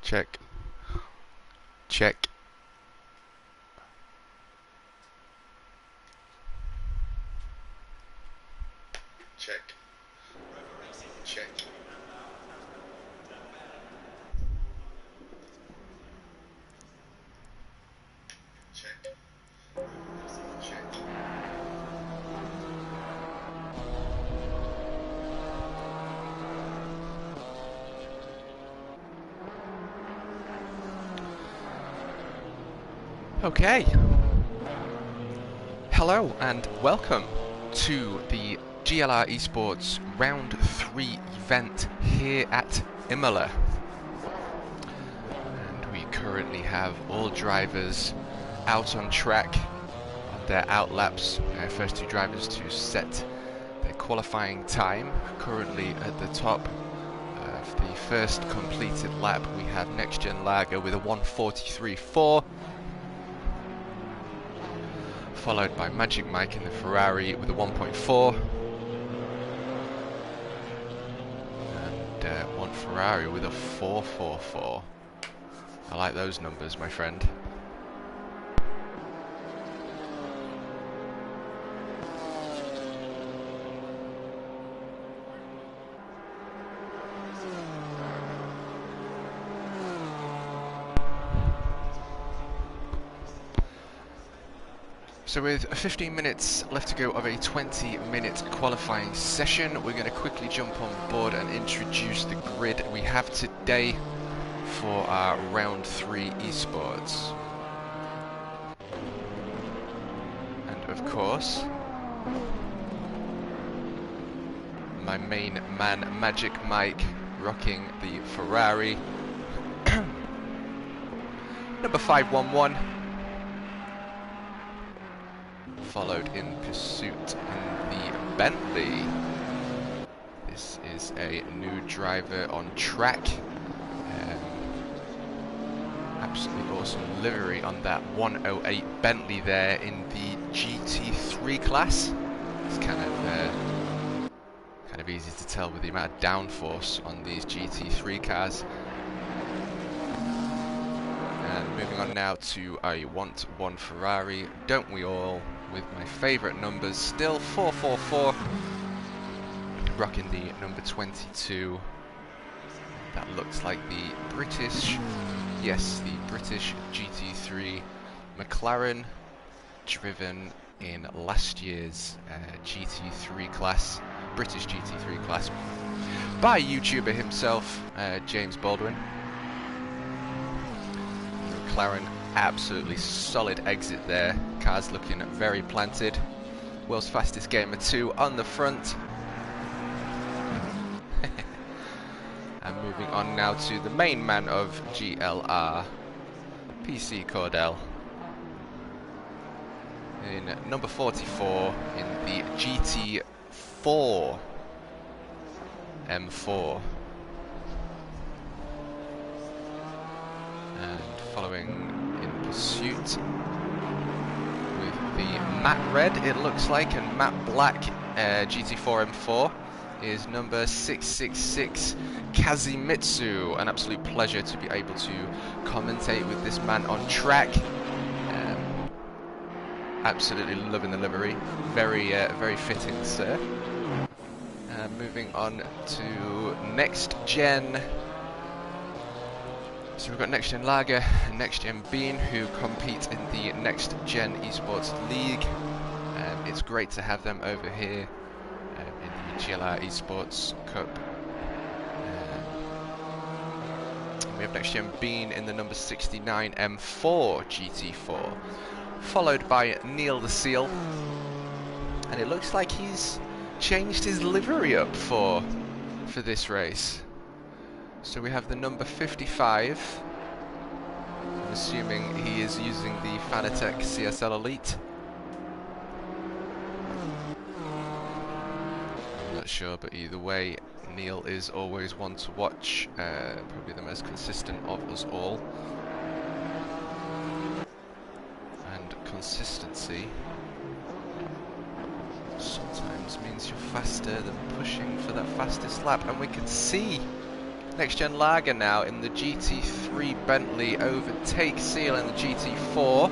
Check. Check. Check. Check. Check. Check. Okay. Hello and welcome to the GLR eSports Round 3 event here at Imola. And we currently have all drivers out on track on their out laps. First two drivers to set their qualifying time. Currently at the top of the first completed lap we have Next Gen Lager with a 1:43.4. Followed by Magic Mike in the Ferrari with a 1.4. And one Ferrari with a 4.44. I like those numbers, my friend. So with 15 minutes left to go of a 20-minute qualifying session, we're going to quickly jump on board and introduce the grid we have today for our Round 3 eSports. And of course, my main man Magic Mike rocking the Ferrari. Number 511. Followed in pursuit in the Bentley. This is a new driver on track. Absolutely awesome livery on that 108 Bentley there in the GT3 class. It's kind of easy to tell with the amount of downforce on these GT3 cars. And moving on now to I Want One Ferrari, Don't We All? With my favourite numbers, still 444, rocking the number 22. That looks like the British, yes, the British GT3 McLaren, driven in last year's GT3 class, British GT3 class, by YouTuber himself, James Baldwin. McLaren. Absolutely solid exit there. Cars looking very planted. World's fastest gamer 2 on the front. And moving on now to the main man of GLR, PC Cordell. In number 44 in the GT4 M4. And following pursuit with the matte red, it looks like, and matte black GT4 M4 is number 666 Kazimitsu. An absolute pleasure to be able to commentate with this man on track. Absolutely loving the livery, very fitting, sir. Moving on to Next Gen. So we've got Next Gen Lager and Next Gen Bean, who compete in the Next Gen Esports League. It's great to have them over here in the GLR Esports Cup. We have Next Gen Bean in the number 69 M4 GT4, followed by Neil the Seal. And it looks like he's changed his livery up for this race. So we have the number 55. I'm assuming he is using the Fanatec CSL Elite. I'm not sure, but either way, Neil is always one to watch. Probably the most consistent of us all. And consistency sometimes means you're faster than pushing for that fastest lap. And we can see Next Gen Lager now in the GT3 Bentley overtakes Seal in the GT4.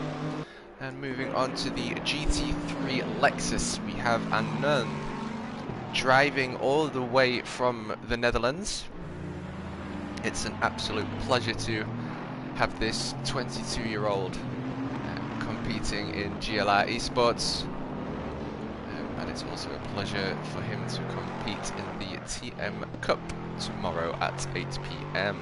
And moving on to the GT3 Lexus, we have Anun driving all the way from the Netherlands. It's an absolute pleasure to have this 22-year-old competing in GLR eSports. And it's also a pleasure for him to compete in the TM Cup tomorrow at 8 PM.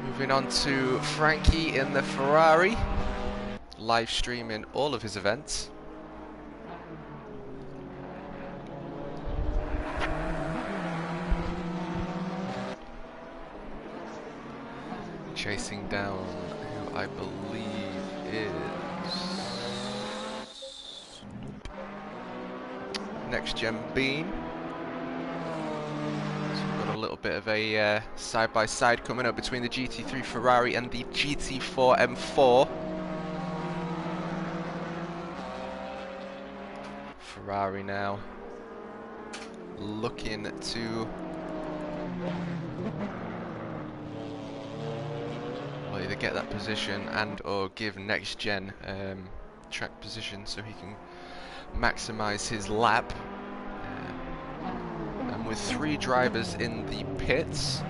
Moving on to Frankie in the Ferrari, live streaming all of his events. Chasing down who I believe is Next Gen Bean. So we've got a little bit of a side-by-side coming up between the GT3 Ferrari and the GT4 M4. Ferrari now looking to either get that position and or give Next Gen track position so he can maximize his lap. And with 3 drivers in the pits,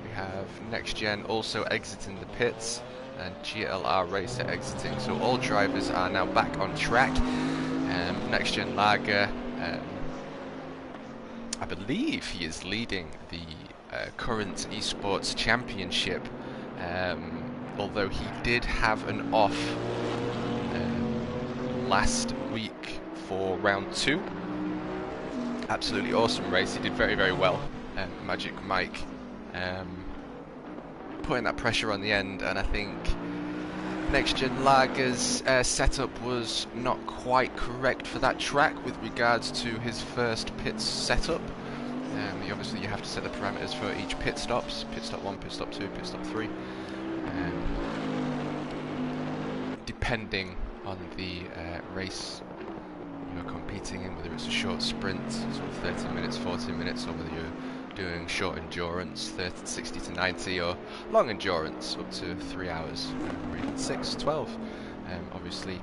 we have Next Gen also exiting the pits and GLR Racer exiting, so all drivers are now back on track. Next Gen Lager, I believe he is leading the current eSports championship, although he did have an off last week for round 2. Absolutely awesome race. He did very, very well. Magic Mike putting that pressure on the end, and I think Next Gen Lager's setup was not quite correct for that track with regards to his first pit setup. Obviously you have to set the parameters for each pit stops, pit stop 1, pit stop 2, pit stop 3, depending on the race you're competing in, whether it's a short sprint, sort of 30 minutes, 40 minutes, or whether you're doing short endurance, 60 to 90, or long endurance, up to 3 hours, or even 6, 12. Obviously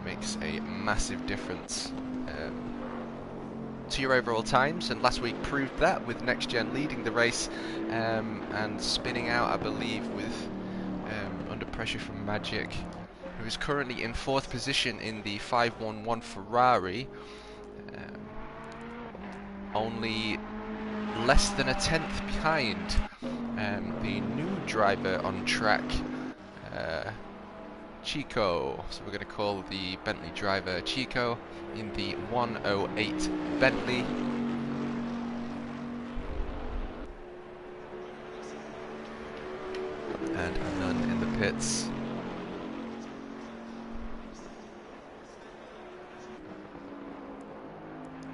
makes a massive difference to your overall times, and last week proved that with Next Gen leading the race and spinning out, I believe, with under pressure from Magic, who is currently in 4th position in the 511 Ferrari, only less than a 10th behind the new driver on track, Chico. So we're going to call the Bentley driver Chico in the 108 Bentley. And Anun in the pits.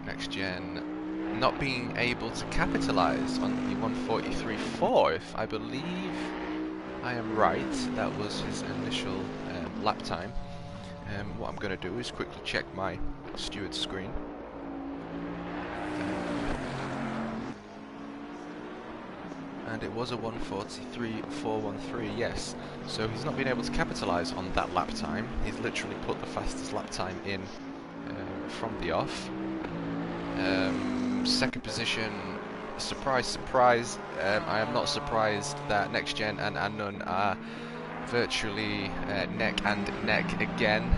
Next Gen not being able to capitalize on the 143.4, if I believe I am right. That was his initial lap time. What I'm going to do is quickly check my steward screen. And it was a 143.413, yes. So he's not been able to capitalise on that lap time. He's literally put the fastest lap time in from the off. Second position, surprise, surprise. I am not surprised that Next Gen and Anun are virtually neck and neck again.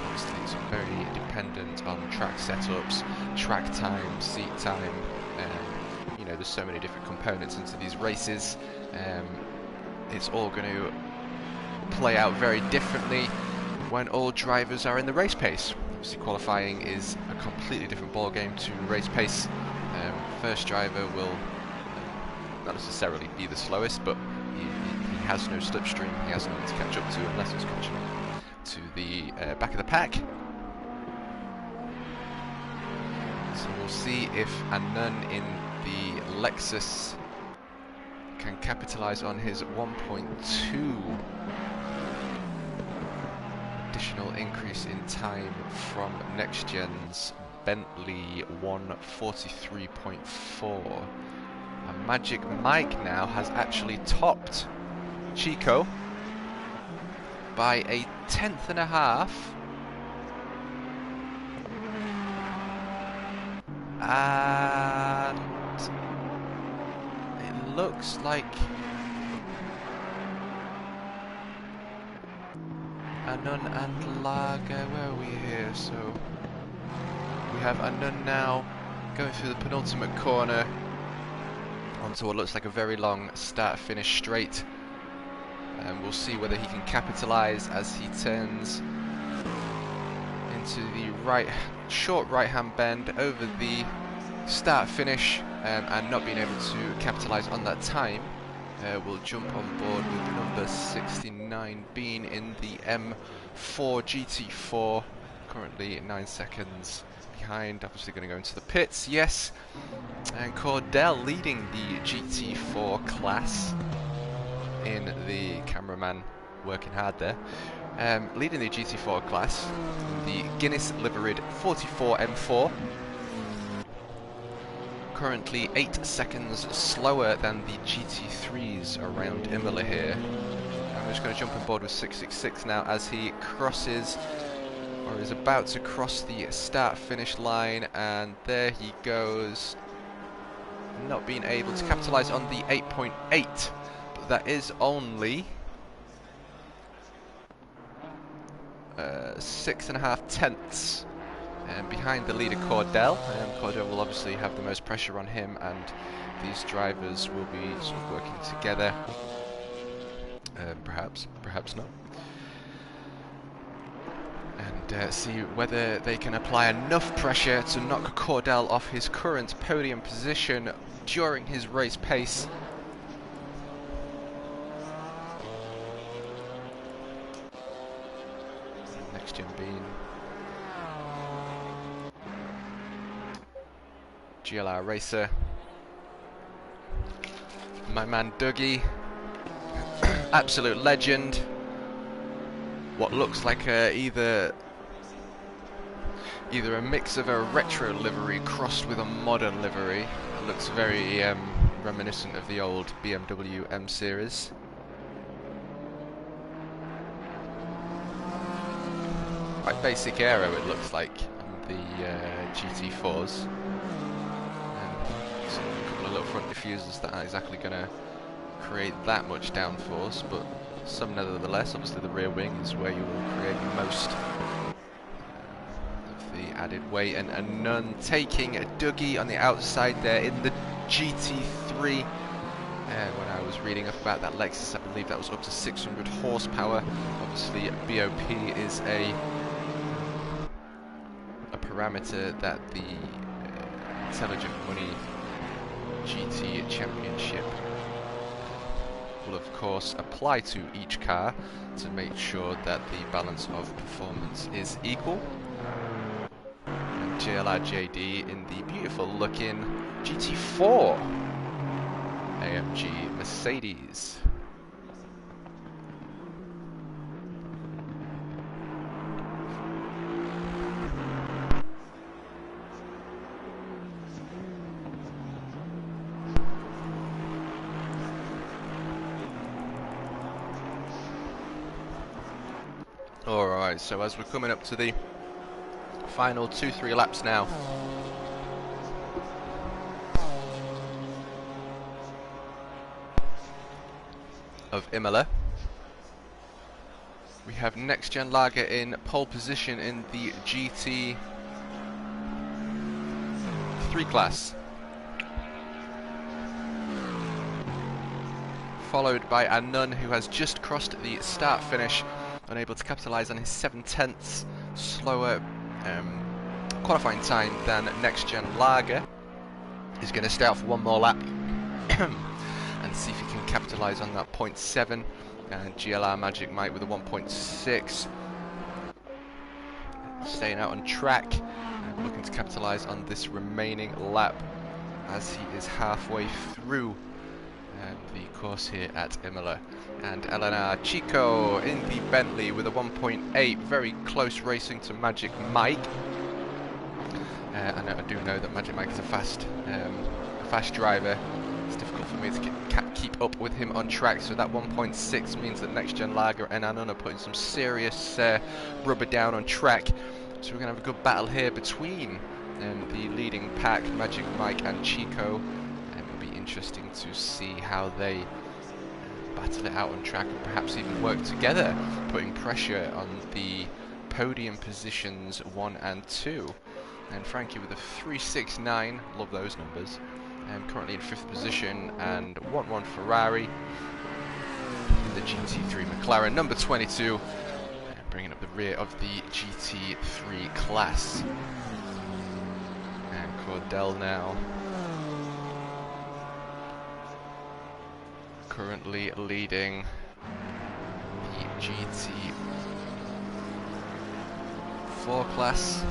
Obviously it's very dependent on track setups, track time, seat time. You know, there's so many different components into these races. It's all going to play out very differently when all drivers are in the race pace. Obviously qualifying is a completely different ball game to race pace. First driver will not necessarily be the slowest, but he has no slipstream, he has no one to catch up to unless he's catching up to the back of the pack. So we'll see if Anun in the Lexus can capitalise on his 1.2 additional marginal increase in time from next gen's Bentley 1:43.4. And Magic Mike now has actually topped Chico by a 1/10.5. And it looks like Anun and Lager, where are we here? So we have Anun now going through the penultimate corner onto what looks like a very long start-finish straight, and we'll see whether he can capitalise as he turns into the short right-hand bend over the start-finish, and not being able to capitalise on that time. We'll jump on board with number 69 Bean in the M4 GT4, currently 9 seconds behind, obviously going to go into the pits, yes. And Cordell leading the GT4 class in the cameraman working hard there. Leading the GT4 class, the Guinness liveried 44 M4. Currently 8 seconds slower than the GT3s around Imola here. I'm just going to jump on board with 666 now as he crosses, or is about to cross the start-finish line, and there he goes. Not being able to capitalise on the 8.8, but that is only 6.5 tenths behind the leader Cordell. Cordell will obviously have the most pressure on him, and these drivers will be sort of working together. Perhaps not. And see whether they can apply enough pressure to knock Cordell off his current podium position during his race pace. Next gen Bean. GLR racer. My man Dougie. Absolute legend. What looks like either a mix of a retro livery crossed with a modern livery. It looks very reminiscent of the old BMW M series. Quite basic aero it looks like on the GT4s. And a couple of little front diffusers that aren't exactly going to create that much downforce, but some nevertheless. Obviously the rear wing is where you will create most of the added weight, and Anun taking a Dougie on the outside there in the GT3. When I was reading up about that Lexus, I believe that was up to 600 horsepower. Obviously BOP is a parameter that the Intelligent Money GT Championship will of course apply to each car to make sure that the balance of performance is equal. And GLR JD in the beautiful looking GT4 AMG Mercedes. Alright, so as we're coming up to the final 2-3 laps now, of Imola, we have Next Gen Lager in pole position in the GT3 class, followed by Anun, who has just crossed the start finish, unable to capitalise on his 7/10 slower qualifying time than Next Gen Lager. He's going to stay out for one more lap and see if he can capitalise on that 0.7. And GLR Magic Mike with a 1.6, staying out on track and looking to capitalise on this remaining lap as he is halfway through the course here at Imola. And Eleanor Chico in the Bentley with a 1.8, very close racing to Magic Mike. I do know that Magic Mike is a fast driver. It's difficult for me to keep up with him on track, so that 1.6 means that Next Gen Lager and Anon are putting some serious rubber down on track. So we're going to have a good battle here between the leading pack, Magic Mike and Chico. It'll be interesting to see how they battle it out on track and perhaps even work together, putting pressure on the podium positions 1 and 2. And Frankie with a 369, love those numbers. Currently in 5th position, and 1-1 Ferrari in the GT3 McLaren, number 22, bringing up the rear of the GT3 class. And Cordell now currently leading the GT4 class,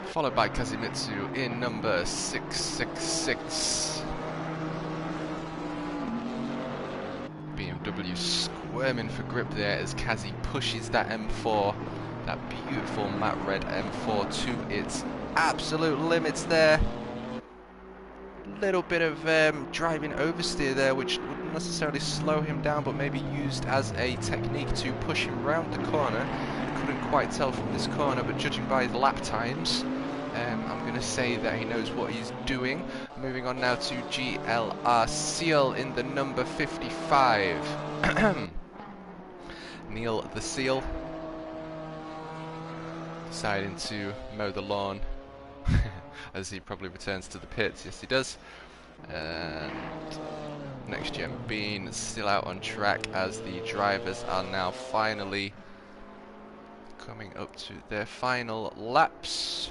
followed by Kazimitsu in number 666. BMW squirming for grip there as Kazi pushes that M4, that beautiful matte red M4, to its absolute limits there. Little bit of driving oversteer there, which wouldn't necessarily slow him down, but maybe used as a technique to push him round the corner. Couldn't quite tell from this corner, but judging by his lap times, I'm going to say that he knows what he's doing. Moving on now to GLR Seal in the number 55. Neil the Seal deciding to mow the lawn as he probably returns to the pits. Yes, he does. And Next Gen Bean still out on track as the drivers are now finally coming up to their final laps.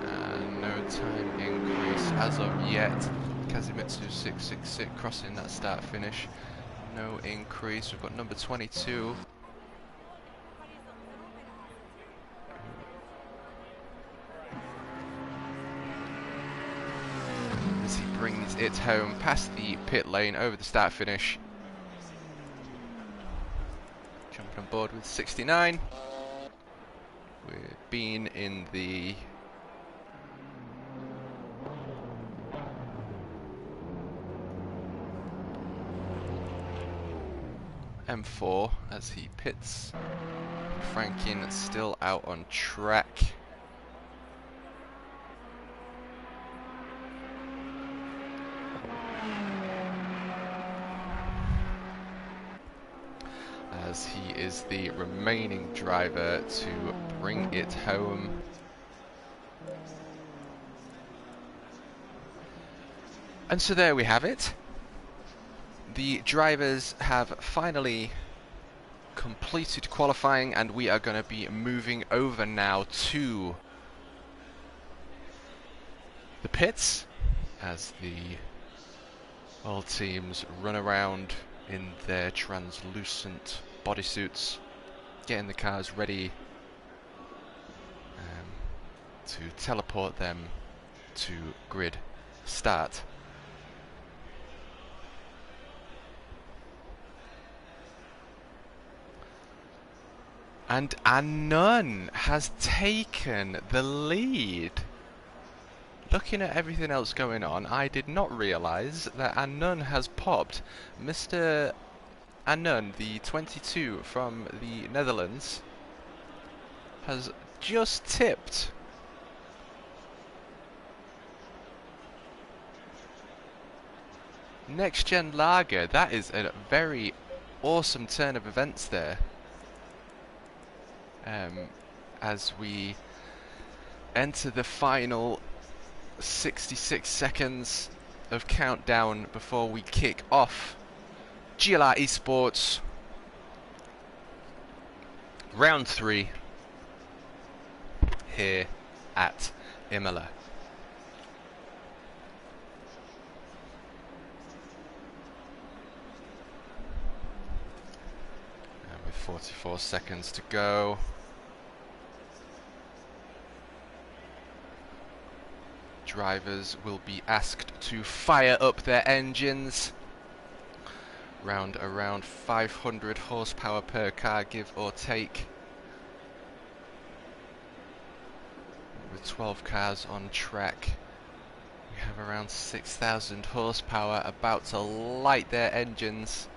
And no time increase as of yet. Kazimitsu 666 crossing that start finish. No increase. We've got number 22. As he brings it home past the pit lane over the start finish. Jumping on board with 69. We've been in the M4 as he pits. Frankin still out on track. As he is the remaining driver to bring it home. And so there we have it. The drivers have finally completed qualifying, and we are going to be moving over now to the pits as the all teams run around in their translucent bodysuits, getting the cars ready to teleport them to grid start. And Anon has taken the lead. Looking at everything else going on, I did not realise that Anon has popped. Mr. Anon, the 22 from the Netherlands, has just tipped Next Gen Lager. That is a very awesome turn of events there. As we enter the final 66 seconds of countdown before we kick off GLR eSports round 3 here at Imola. And with 44 seconds to go, Drivers will be asked to fire up their engines. Around 500 horsepower per car, give or take. With 12 cars on track, we have around 6,000 horsepower about to light their engines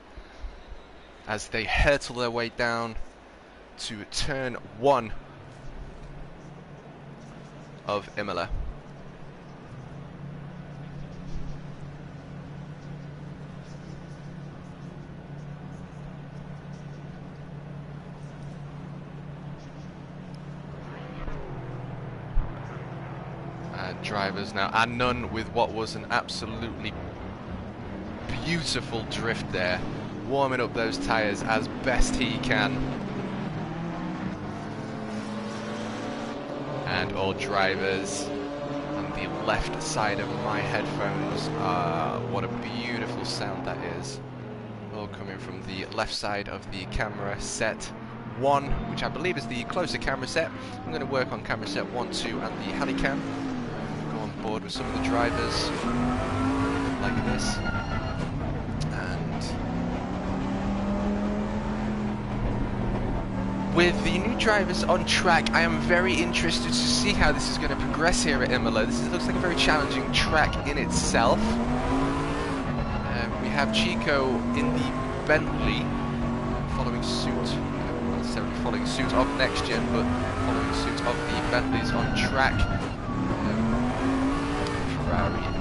as they hurtle their way down to turn 1 of Imola. Drivers now, and none with what was an absolutely beautiful drift there, warming up those tyres as best he can. And all drivers on the left side of my headphones, what a beautiful sound that is. All coming from the left side of the camera set 1, which I believe is the closer camera set. I'm going to work on camera set 1, 2 and the helicam. Board with some of the drivers like this, and with the new drivers on track, I am very interested to see how this is going to progress here at Imola. Looks like a very challenging track in itself. We have Chico in the Bentley following suit, not necessarily following suit of next gen, but following suit of the Bentleys on track.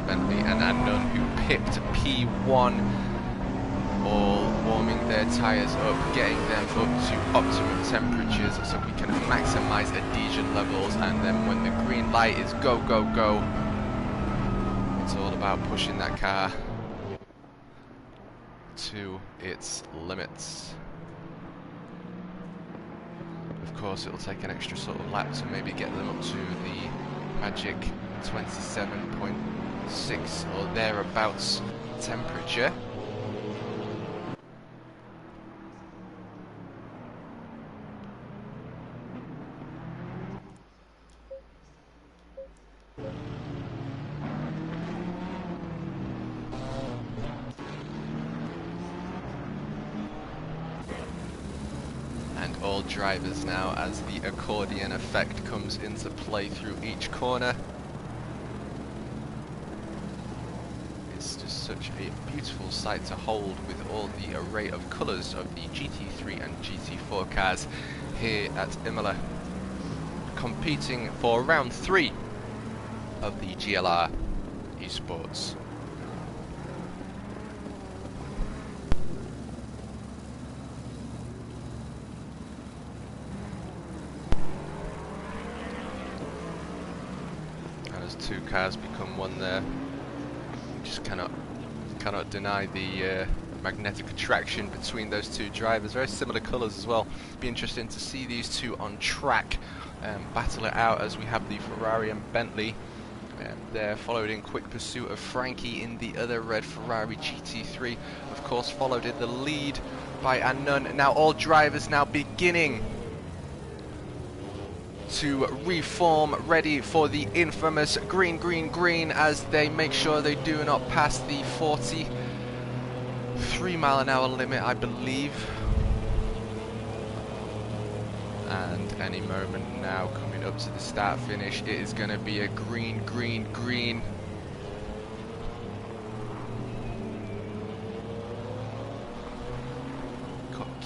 Bentley and Unknown, who pipped P1, all warming their tyres up, getting them up to optimum temperatures so we can maximise adhesion levels, and then when the green light is go, go, go, it's all about pushing that car to its limits. Of course, it'll take an extra sort of lap to maybe get them up to the magic 27.6 or thereabouts temperature. And all drivers now, as the accordion effect comes into play through each corner. Such a beautiful sight to hold with all the array of colours of the GT3 and GT4 cars here at Imola, competing for round 3 of the GLR eSports. And as 2 cars become 1 there, you just cannot deny the magnetic attraction between those 2 drivers. Very similar colours as well. Be interesting to see these 2 on track battle it out, as we have the Ferrari and Bentley there, followed in quick pursuit of Frankie in the other red Ferrari GT3, of course followed in the lead by Anun. Now all drivers now beginning to reform, ready for the infamous green, green, green, as they make sure they do not pass the 43 mile an hour limit, I believe. And any moment now, coming up to the start finish, it is going to be a green, green, green.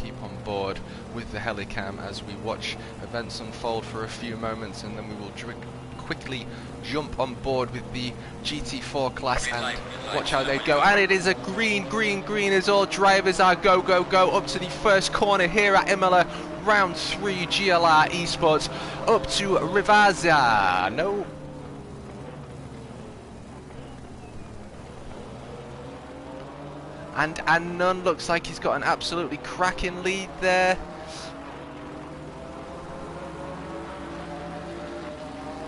Keep on board with the helicam as we watch events unfold for a few moments, and then we will quickly jump on board with the GT4 class and watch how they go. And it is a green, green, green as all drivers are go, go, go up to the first corner here at Imola, round 3 GLR eSports, up to Rivazza. No. And Nunn looks like he's got an absolutely cracking lead there.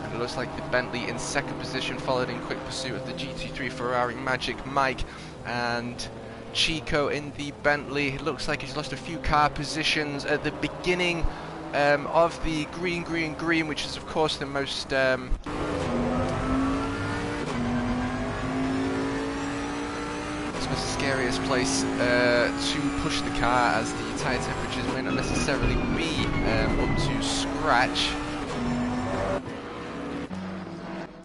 And it looks like the Bentley in second position, followed in quick pursuit of the GT3 Ferrari Magic Mike, and Chico in the Bentley. It looks like he's lost a few car positions at the beginning of the green, green, green, which is of course the most the scariest place to push the car, as the tyre temperatures may not necessarily be up to scratch.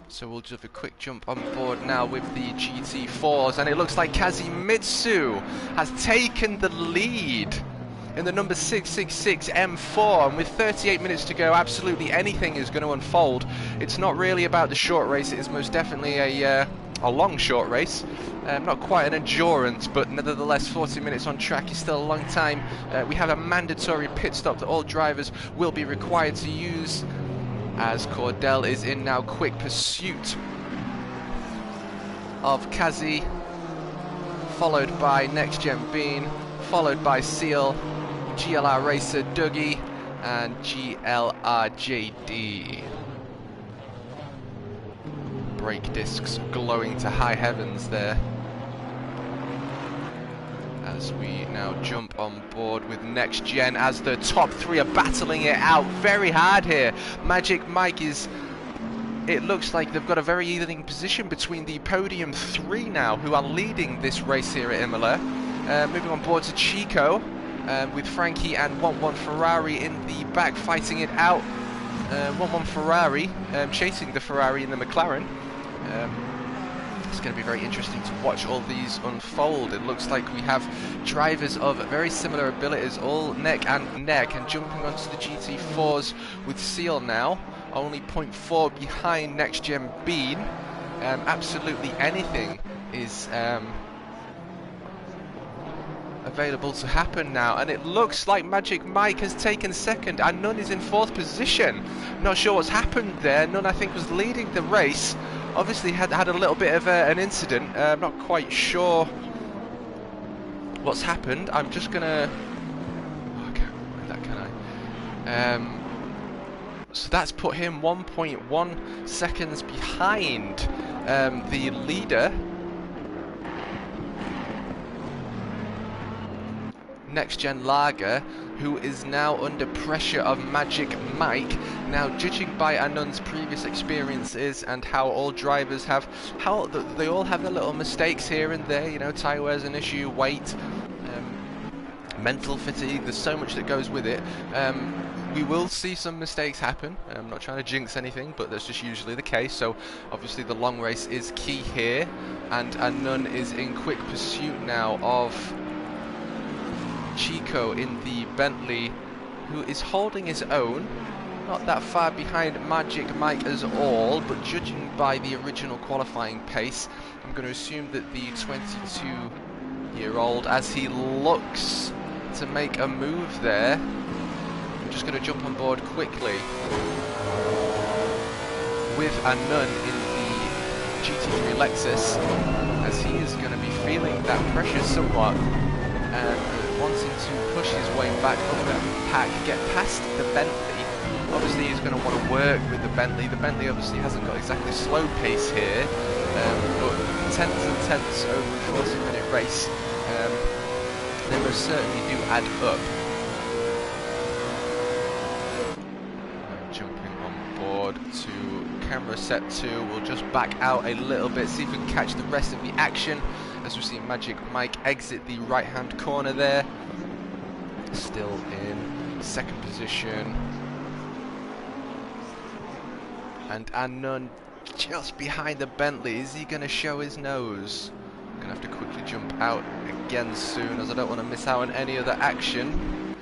So we'll just have a quick jump on board now with the GT4s, and it looks like Kazimitsu has taken the lead in the number 666 M4, and with 38 minutes to go, absolutely anything is going to unfold. It's not really about the short race, it is most definitely a long short race. Not quite an endurance, but nevertheless 40 minutes on track is still a long time. We have a mandatory pit stop that all drivers will be required to use, as Cordell is in now quick pursuit of Kazi, followed by Next Gen Bean, followed by Seal, GLR Racer Dougie, and GLR JD. Brake discs glowing to high heavens there, as we now jump on board with Next Gen, as the top three are battling it out very hard here. Magic Mike is... It looks like they've got a very even position between the podium three now, who are leading this race here at Imola. Moving on board to Chico, with Frankie and 1-1 Ferrari in the back fighting it out. 1-1 Ferrari chasing the Ferrari in the McLaren. It's going to be very interesting to watch all these unfold. It looks like we have drivers of very similar abilities, all neck and neck, and jumping onto the GT4s with Seal now, only 0.4 behind Next Gen Bean. Absolutely anything is available to happen now, and it looks like Magic Mike has taken second and Nunn is in fourth position. Not sure what's happened there. Nunn, I think, was leading the race. Obviously had a little bit of an incident. I'm not quite sure what's happened. I'm just gonna... Oh, I can't remember that, can I? So that's put him 1.1 seconds behind the leader. Next Gen Lager, who is now under pressure of Magic Mike. Now, judging by Anun's previous experiences and how all drivers have, how they all have their little mistakes here and there, you know, tyre wear's an issue, weight, mental fatigue, there's so much that goes with it. We will see some mistakes happen. I'm not trying to jinx anything, but that's just usually the case. So obviously the long race is key here, and Anun is in quick pursuit now of Chico in the Bentley, who is holding his own, not that far behind Magic Mike as all, but judging by the original qualifying pace, I'm going to assume that the 22-year-old, as he looks to make a move there, I'm just going to jump on board quickly with Anun in the GT3 Lexus, as he is going to be feeling that pressure somewhat and wanting to push his way back up that pack, get past the Bentley. Obviously he's going to want to work with the Bentley. The Bentley obviously hasn't got exactly slow pace here, but tenths and tenths over a 40-minute race, they most certainly do add up. Jumping on board to camera set 2, we'll just back out a little bit, see if we can catch the rest of the action, as we see Magic Mike exit the right-hand corner there. Still in second position. And Anun just behind the Bentley. Is he going to show his nose? I'm going to have to quickly jump out again soon, as I don't want to miss out on any other action.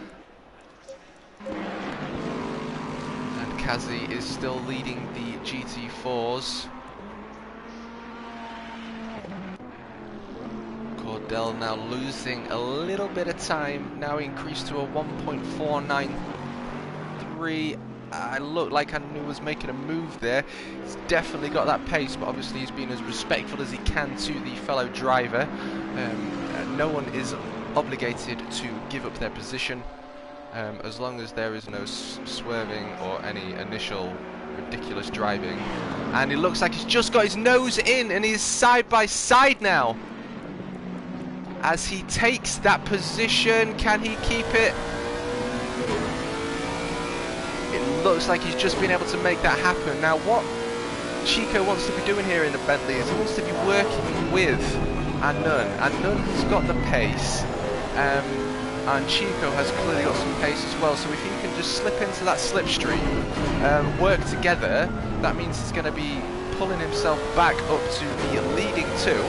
And Kazi is still leading the GT4s. Cordell now losing a little bit of time, now increased to a 1.493. I looked like I knew was making a move there. He's definitely got that pace, but obviously he's been as respectful as he can to the fellow driver. No one is obligated to give up their position as long as there is no swerving or any initial ridiculous driving. And it looks like he's just got his nose in, and he's side by side now. As he takes that position, can he keep it? It looks like he's just been able to make that happen. Now what Chico wants to be doing here in the Bentley is he wants to be working with and Nunn has got the pace, and Chico has clearly got some pace as well, so if he can just slip into that slipstream, work together, that means he's going to be pulling himself back up to the leading two.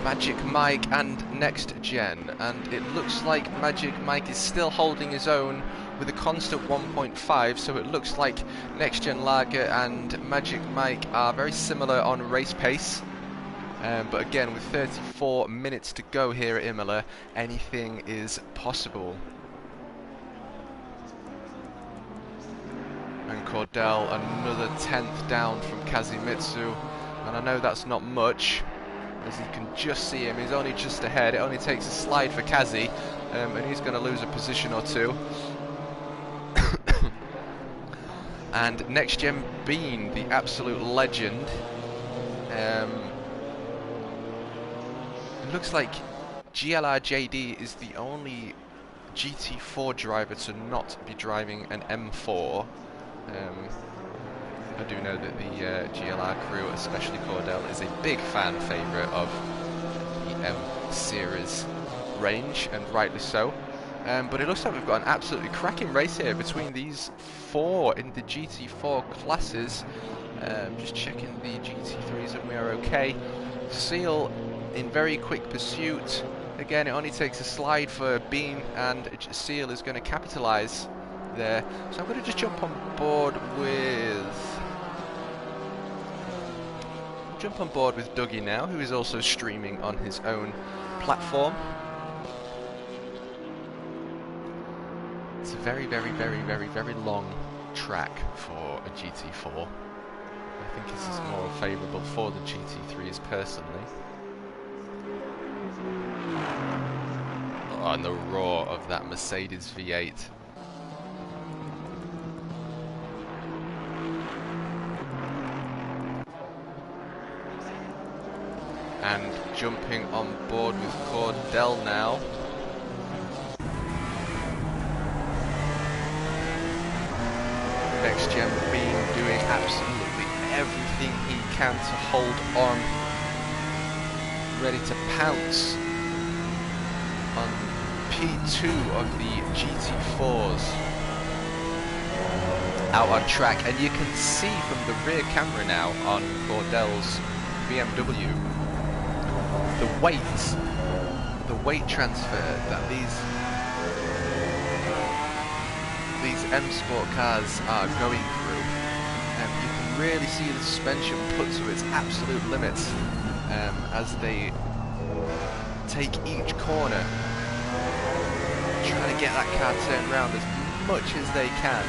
Magic Mike and Next Gen, and it looks like Magic Mike is still holding his own with a constant 1.5, so it looks like Next Gen Lager and Magic Mike are very similar on race pace, but again, with 34 minutes to go here at Imola, anything is possible. And Cordell, another 10th down from Kazimitsu, and I know that's not much, as you can just see him, he's only just ahead. It only takes a slide for Kazi, and he's going to lose a position or two. And Next Gen Bean, the absolute legend, it looks like GLR JD is the only GT4 driver to not be driving an M4. I do know that the GLR crew, especially Cordell, is a big fan favourite of the M series range, and rightly so. But it looks like we've got an absolutely cracking race here between these four in the GT4 classes. Just checking the GT3s and we are okay. Seal in very quick pursuit. Again, it only takes a slide for Bean, and Seal is going to capitalise there. So I'm going to just jump on board with Dougie now, who is also streaming on his own platform. It's a very, very, very, very, very long track for a GT4. I think this is more favourable for the GT3s personally. Oh, and the roar of that Mercedes V8. And jumping on board with Cordell now. Next Gen Bean doing absolutely everything he can to hold on. Ready to pounce on P2 of the GT4s. Out on track, and you can see from the rear camera now on Cordell's BMW the weight transfer that these M Sport cars are going through. You can really see the suspension put to its absolute limits as they take each corner, trying to get that car turned around as much as they can.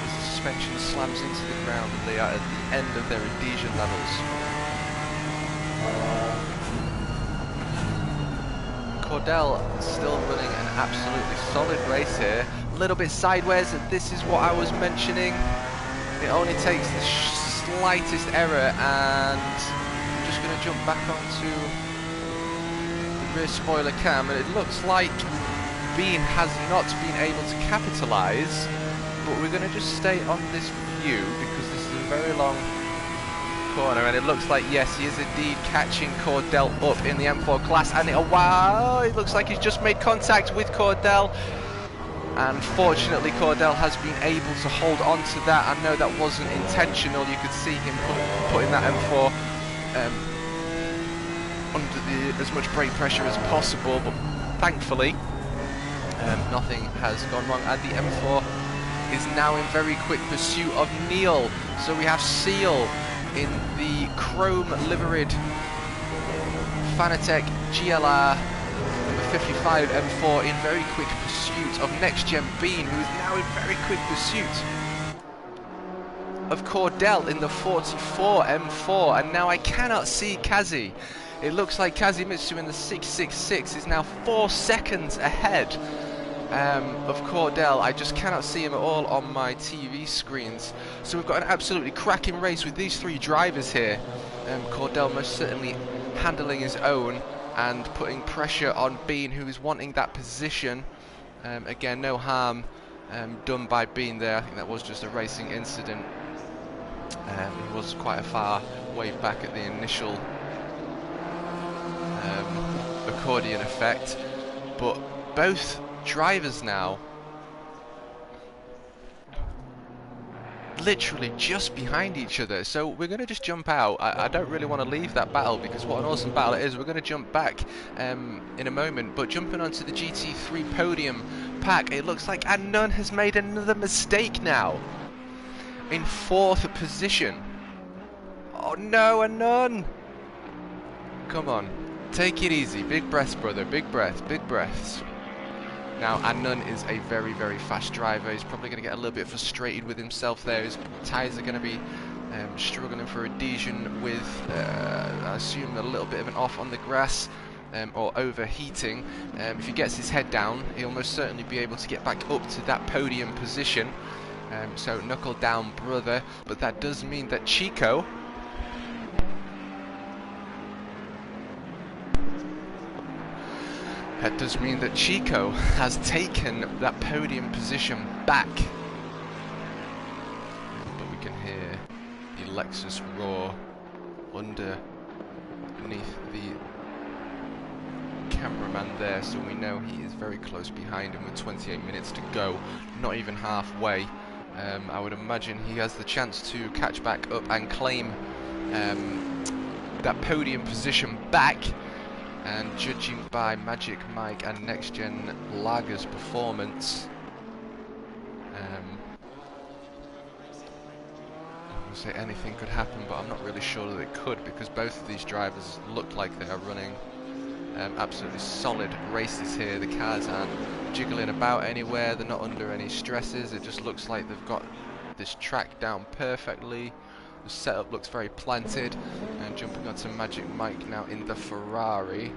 As the suspension slams into the ground and they are at the end of their adhesion levels. Cordell still running an absolutely solid race here. A little bit sideways, and this is what I was mentioning. It only takes the slightest error, and I'm just going to jump back onto the rear spoiler cam, and it looks like Bean has not been able to capitalise, but we're going to just stay on this view because this is a very long corner, and it looks like, yes, he is indeed catching Cordell up in the M4 class, and wow, it looks like he's just made contact with Cordell, and fortunately Cordell has been able to hold on to that. I know that wasn't intentional, you could see him putting that M4 under as much brake pressure as possible, but thankfully nothing has gone wrong, and the M4 is now in very quick pursuit of Neil. So we have Seal in the chrome liveried Fanatec GLR number 55 M4 in very quick pursuit of Next Gen Bean, who is now in very quick pursuit of Cordell in the 44 M4, and now I cannot see Kazi. It looks like Kazimitsu in the 666 is now 4 seconds ahead of Cordell. I just cannot see him at all on my TV screens. So we've got an absolutely cracking race with these three drivers here. Cordell most certainly handling his own and putting pressure on Bean, who is wanting that position. Again, no harm done by Bean there. I think that was just a racing incident. He was quite a far way back at the initial accordion effect, but both drivers now literally just behind each other, so we're going to just jump out. I don't really want to leave that battle because what an awesome battle it is. We're going to jump back in a moment, but jumping onto the GT3 podium pack, it looks like Rnd3 has made another mistake now, in 4th position. Oh no, Rnd3! Come on, take it easy, big breaths brother, big breaths, big breaths. Now, Rnd3 is a very, very fast driver. He's probably going to get a little bit frustrated with himself there. His tyres are going to be struggling for adhesion with, I assume, a little bit of an off on the grass or overheating. If he gets his head down, he'll most certainly be able to get back up to that podium position. So, knuckle down, brother. But that does mean that Chico... That does mean that Chico has taken that podium position back. But we can hear the Lexus roar underneath the cameraman there, so we know he is very close behind him with 28 minutes to go, not even halfway. I would imagine he has the chance to catch back up and claim that podium position back. And judging by Magic Mike and Next Gen Lager's performance, I would say anything could happen, but I'm not really sure that it could, because both of these drivers look like they are running absolutely solid races here. The cars aren't jiggling about anywhere, they're not under any stresses. It just looks like they've got this track down perfectly. The setup looks very planted. And jumping onto Magic Mike now in the Ferrari.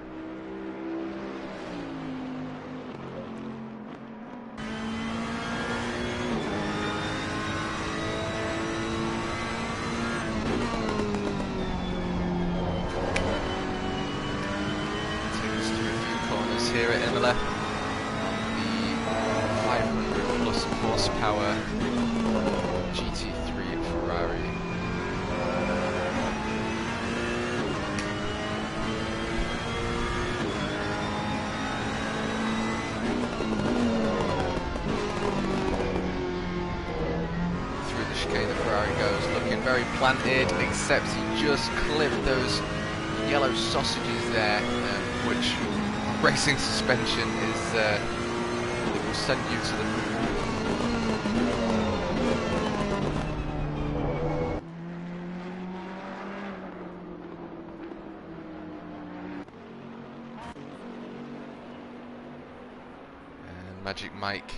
Take us through a few corners here at Imola. The 500 plus horsepower GT3 Ferrari. The Ferrari goes, looking very planted, except he just clipped those yellow sausages there, which racing suspension is, it will send you to the moon. And Magic Mike,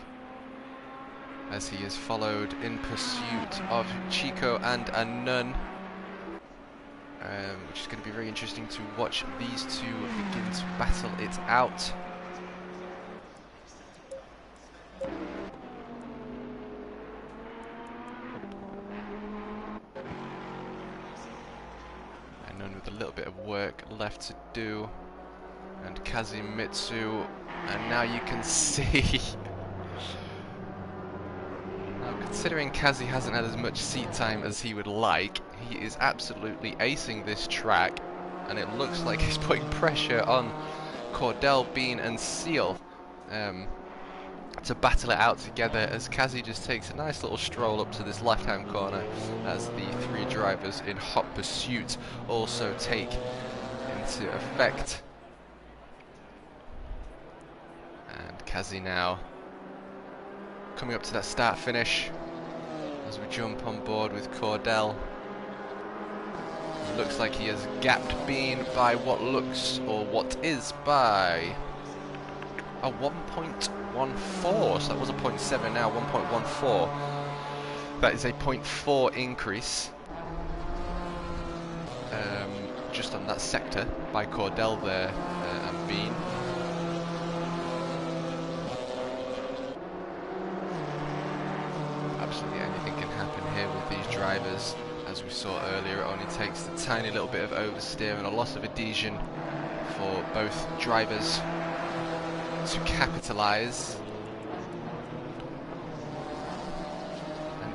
as he is followed in pursuit of Chico and Rnd3, which is going to be very interesting to watch these two begin to battle it out. Rnd3 with a little bit of work left to do, and Kazimitsu, and now you can see considering Kazi hasn't had as much seat time as he would like, he is absolutely acing this track, and it looks like he's putting pressure on Cordell, Bean and Seal to battle it out together, as Kazi just takes a nice little stroll up to this left-hand corner as the three drivers in hot pursuit also take into effect. And Kazi now coming up to that start-finish as we jump on board with Cordell. Looks like he has gapped Bean by what looks, or what is, by a 1.14, so that was a 0.7, now 1.14. That is a 0.4 increase just on that sector by Cordell there and Bean. Absolutely anything can happen here with these drivers. As we saw earlier, it only takes a tiny little bit of oversteer and a loss of adhesion for both drivers to capitalise.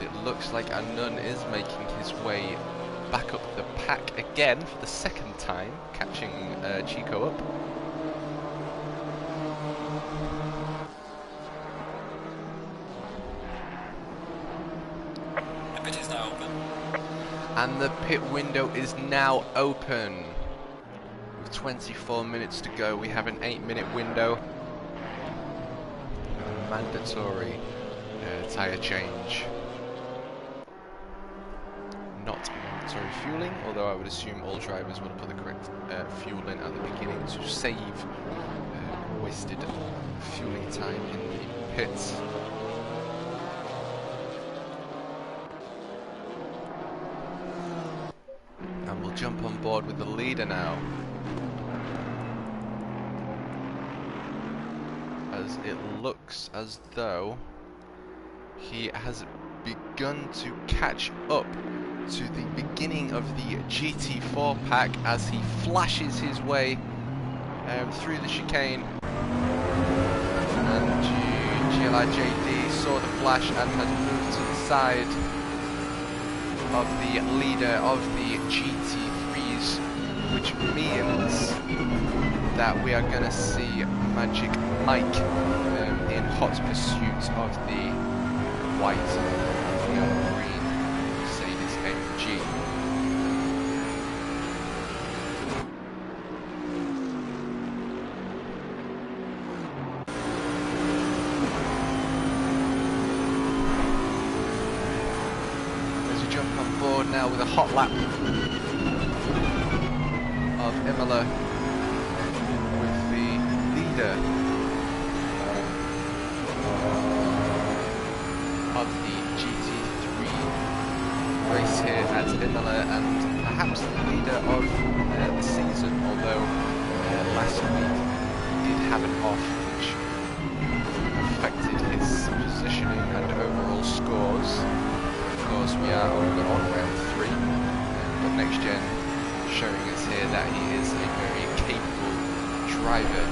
it looks like Anun is making his way back up the pack again for the second time, catching Chico up. The pit is now open. And the pit window is now open. With 24 minutes to go, we have an 8-minute window. Mandatory tyre change. Not mandatory fueling, although I would assume all drivers will put the correct fuel in at the beginning to save wasted fueling time in the pits. And we'll jump on board with the leader now, as it looks as though he has begun to catch up to the beginning of the GT4 pack as he flashes his way through the chicane. And GLR JD saw the flash and has moved to the side of the leader of the GT3s, which means that we are going to see Magic Mike in hot pursuit of the white and green Mercedes AMG. As we jump on board now with a hot lap of Imola with the leader of the GT3 race here at Imola, and perhaps the leader of the season, although last week he did have an off which affected his positioning and overall scores. Of course, we are only on round 3, but Next Gen showing us here that he is a very capable driver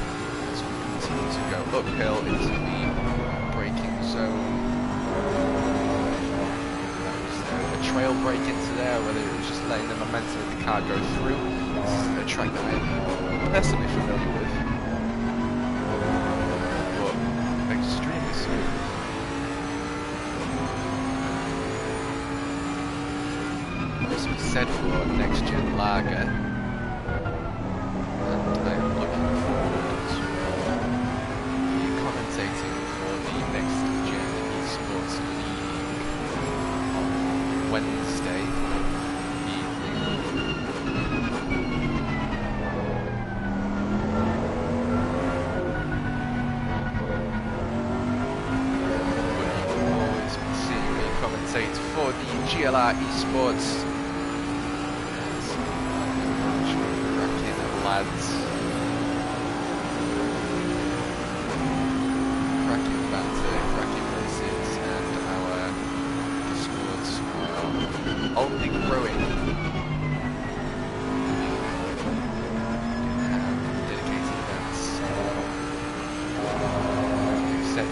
as we continue to go uphill into the braking zone. That was a trail brake into there, whether it was just letting the momentum of the car go through. This is a track that I'm personally familiar with, but extremely smooth. As we said for Next Gen Lager, and I'm looking forward to be commentating for the Next Gen eSports League on Wednesday evening. But you will always be seeing me commentate for the GLR eSports. Lads, cracking banter, cracking races, and our Discords are only growing. We have dedicated events, etc.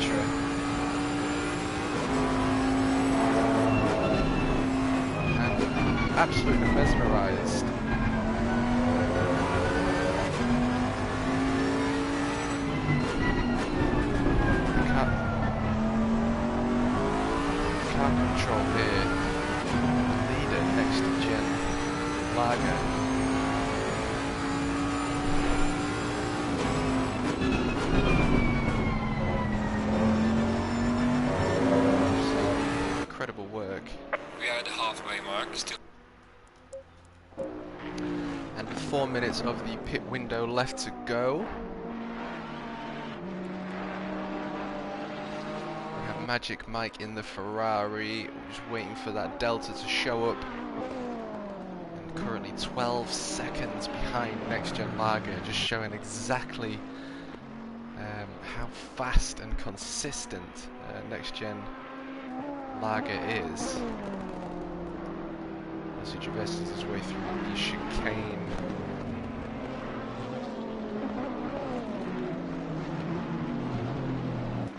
And absolutely mesmerised. Control here, leader Next Gen Lager. Incredible work. We are at the halfway mark. Still. And with 4 minutes of the pit window left to go, Magic Mike in the Ferrari, just waiting for that Delta to show up, and currently 12 seconds behind Next Gen Lager, just showing exactly how fast and consistent Next Gen Lager is as he traverses his way through the chicane.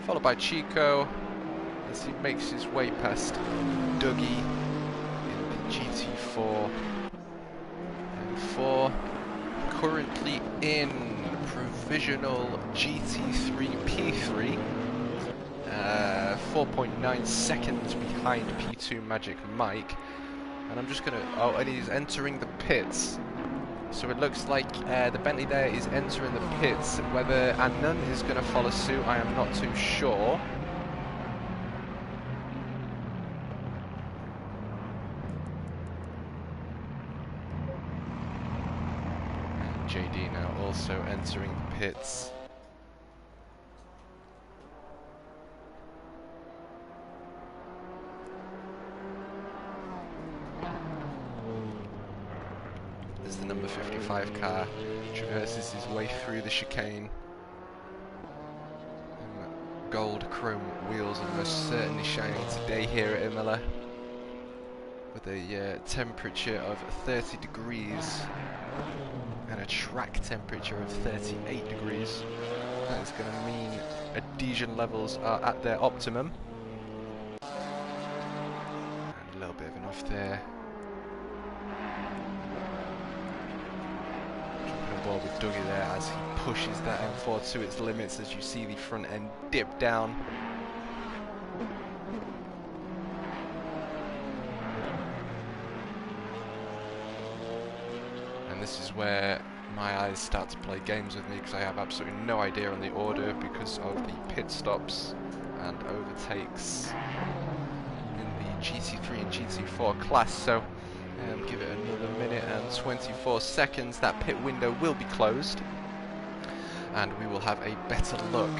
Followed by Chico, as he makes his way past Dougie in the GT4 M4. Currently in provisional GT3 P3. 4.9 seconds behind P2 Magic Mike. And I'm just gonna... Oh, and he's entering the pits. So it looks like the Bentley there is entering the pits. Whether Anand is going to follow suit, I am not too sure. And JD now also entering the pits. As the number 55 car traverses his way through the chicane. Gold chrome wheels are most certainly shining today here at Imola, with a temperature of 30 degrees and a track temperature of 38 degrees. That is going to mean adhesion levels are at their optimum. And a little bit of an off there. With Dougie there as he pushes that M4 to its limits, as you see the front end dip down. And this is where my eyes start to play games with me, because I have absolutely no idea on the order because of the pit stops and overtakes in the GT3 and GT4 class. So give it another minute and 24 seconds, that pit window will be closed and we will have a better look.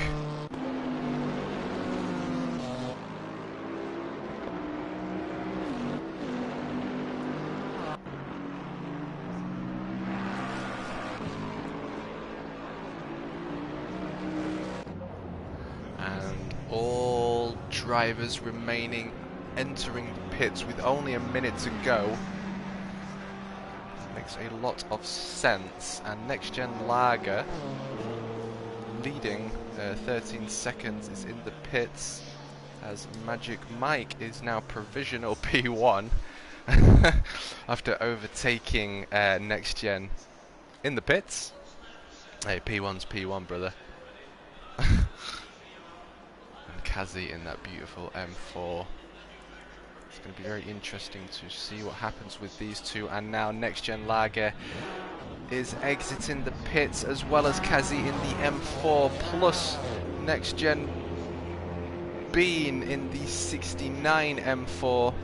And all drivers remaining entering the pits with only a minute to go. Makes a lot of sense. And Next Gen Lager leading 13 seconds is in the pits, as Magic Mike is now provisional P1 after overtaking Next Gen in the pits. Hey, P1's P1, brother. And Kazi in that beautiful M4. It's going to be very interesting to see what happens with these two. And now Next Gen Lager is exiting the pits, as well as Kazi in the M4, plus Next Gen Bean in the 69 M4,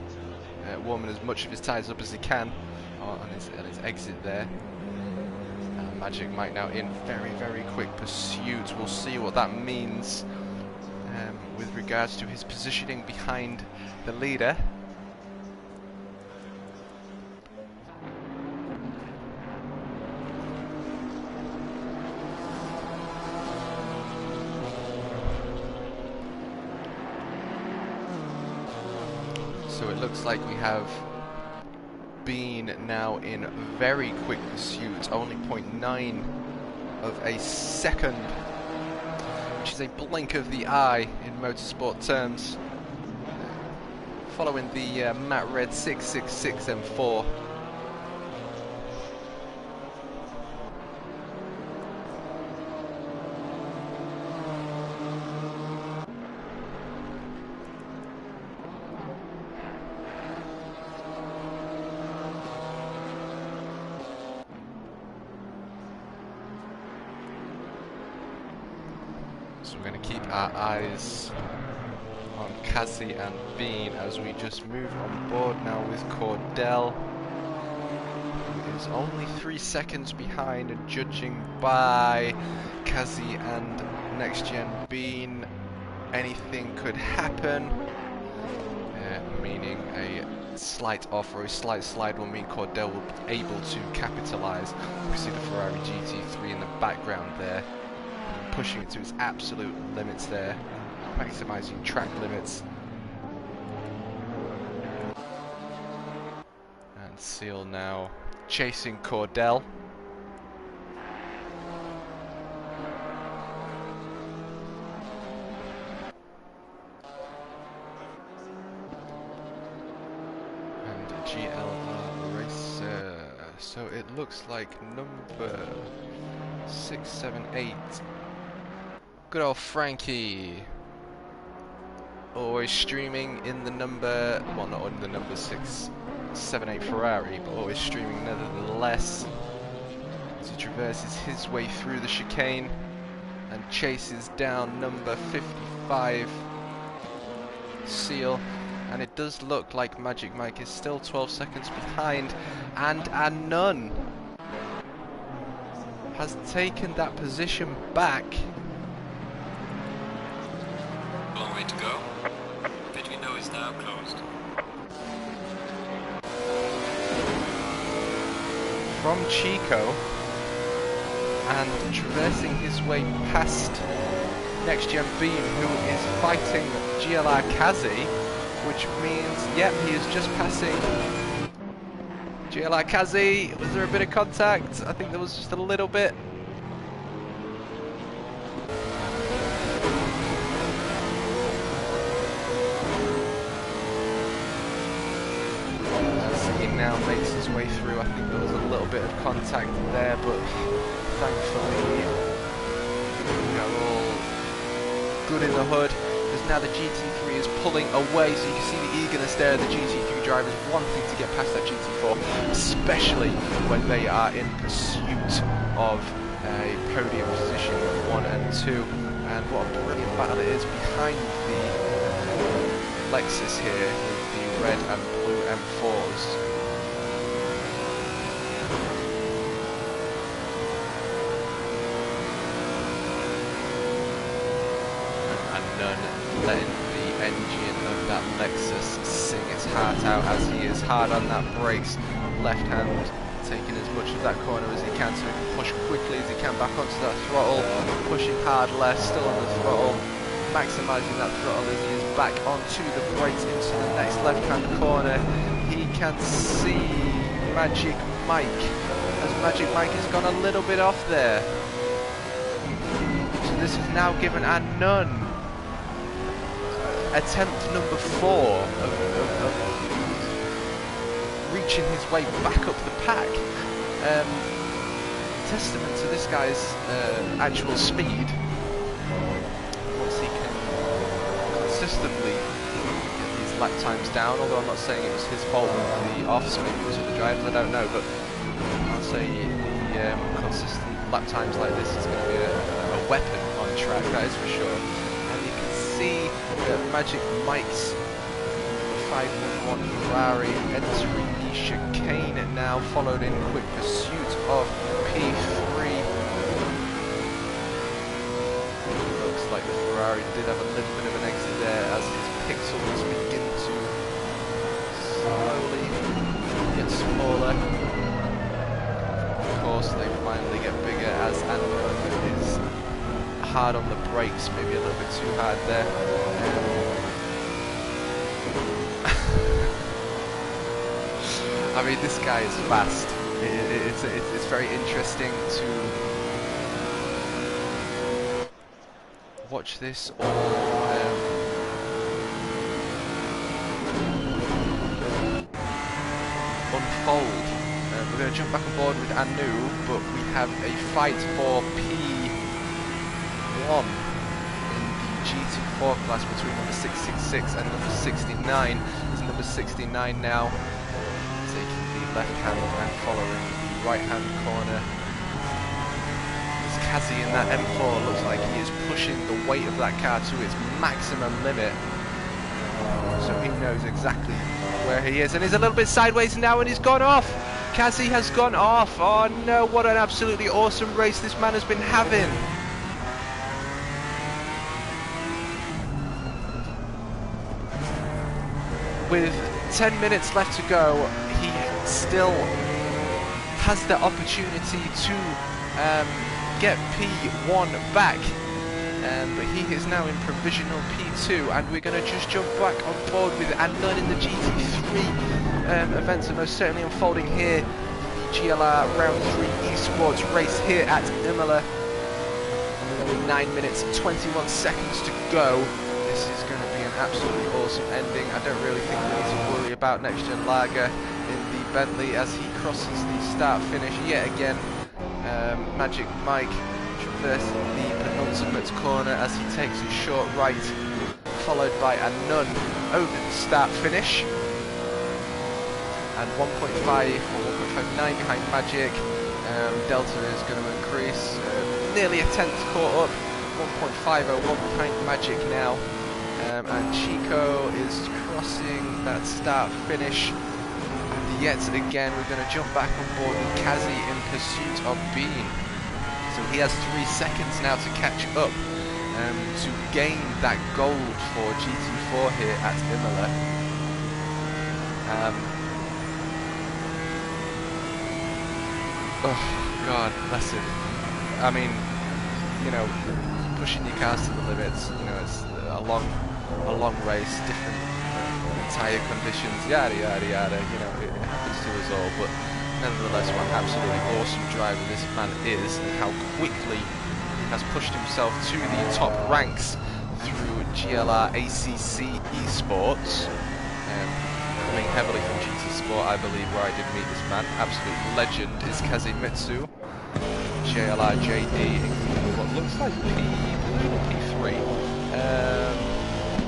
warming as much of his tyres up as he can on his exit there. Magic Mike now in very, very quick pursuit. We'll see what that means with regards to his positioning behind the leader. So it looks like we have Bean now in very quick pursuit, only 0.9 of a second, which is a blink of the eye in motorsport terms, following the Matt Red 666 M4. So we're going to keep our eyes on Kazi and Bean as we just move on board now with Cordell, who is only 3 seconds behind, and judging by Kazi and Next Gen Bean, anything could happen, meaning a slight off or a slight slide will mean Cordell will be able to capitalise. You can see the Ferrari GT3 in the background there, pushing it to its absolute limits there, maximising track limits. And Seal now chasing Cordell. GLR racer. So it looks like number 678. Good old Frankie. Always streaming in the number, well, not in the number 678 Ferrari, but always streaming nevertheless. As he traverses his way through the chicane and chases down number 55 Seal. And it does look like Magic Mike is still 12 seconds behind, and Anon has taken that position back. Long way to go. Pit window is now closed. From Chico, and traversing his way past Next Gen Beam, who is fighting GLR Kazi, which means, yep, he is just passing GLR Kazi. Was there a bit of contact? I think there was just a little bit. As he now makes his way through, I think there was a little bit of contact there, but thankfully we are all good in the hood. Because now the GT3 is pulling away, so you can see the eagerness there, the GT3 drivers wanting to get past that GT4, especially when they are in pursuit of a podium position with 1 and 2. And what a brilliant battle it is behind the Lexus here with the red and blue M4s. Letting the engine of that Lexus sing its heart out as he is hard on that brakes. Left hand taking as much of that corner as he can so he can push quickly as he can back onto that throttle. Pushing hard left, still on the throttle. Maximising that throttle as he is back onto the brakes into the next left hand corner. He can see Magic Mike as Magic Mike has gone a little bit off there. So this is now given Anon attempt number 4 of reaching his way back up the pack. Testament to this guy's actual speed. Once he can consistently get these lap times down, although I'm not saying it was his fault with the offs, maybe it was with the drivers, I don't know, but I'll say the consistent lap times like this is going to be a weapon on track, that is for sure. See Magic Mike's 511 Ferrari entering the chicane now, followed in quick pursuit of P3. Looks like the Ferrari did have a little bit of an exit there as his pixels begin to slowly get smaller. Of course, they finally get bigger as Anon is hard on the brakes, maybe a little bit too hard there. I mean, this guy is fast. It's very interesting to watch this all unfold. We're going to jump back on board with Anu, but we have a fight for P1 in the GT4 class between number 666 and number 69. There's number 69 now taking the left hand and following the right hand corner. As Kazi in that M4 looks like he is pushing the weight of that car to its maximum limit. So he knows exactly where he is, and he's a little bit sideways now, and he's gone off. Kazi has gone off. Oh no, what an absolutely awesome race this man has been having. With 10 minutes left to go, he still has the opportunity to get P1 back, but he is now in provisional P2, and we're going to just jump back on board with Anon in the GT3 events are most certainly unfolding here. The GLR Round 3 eSports race here at Imola. 9 minutes 21 seconds to go. This is going to be an absolutely awesome ending. I don't really think we need to worry about Next Gen Lager. Bentley as he crosses the start finish yet again. Magic Mike traversing the penultimate corner as he takes a short right, followed by a Nun over the start finish. And 1.5 or 1.59 behind Magic. Delta is going to increase. Nearly a tenth caught up. 1.501 behind Magic now. And Chico is crossing that start finish. And yet again, we're going to jump back on board with Kazi in pursuit of Bean. So he has 3 seconds now to catch up to gain that gold for GT4 here at Imola. Oh God, bless him. I mean, you know, pushing your cars to the limits. You know, it's a long race, different tyre conditions, yada yada yada. You know, it happens to us all. But nevertheless, what an absolutely awesome driver this man is, and how quickly he has pushed himself to the top ranks through GLR ACC eSports. Coming heavily from GT Sport, I believe, where I did meet this man. Absolute legend is Kazimitsu. JLR JD, including what looks like P3.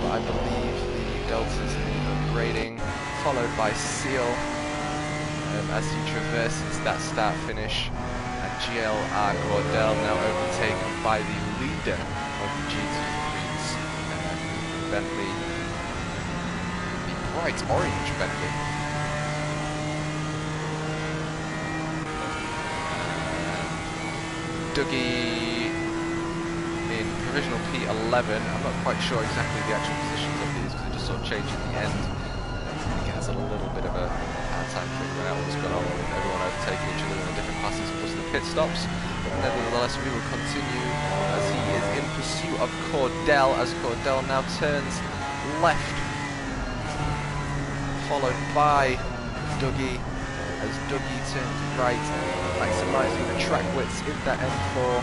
I believe the Delta's upgrading, followed by Seal as he traverses that start finish. And GLR Cordell now overtaken by the leader of the GT3s, Bentley. Bright orange Bentley. Dougie in provisional P11. I'm not quite sure exactly the actual positions of these because it just sort of changed at the end. I think it has a little bit of a hard time figuring out what's going on with everyone overtaking each other in the different classes plus the pit stops. But nevertheless, we will continue as he is in pursuit of Cordell as Cordell now turns left, followed by Dougie as Dougie turns right, maximising the track widths in that M4.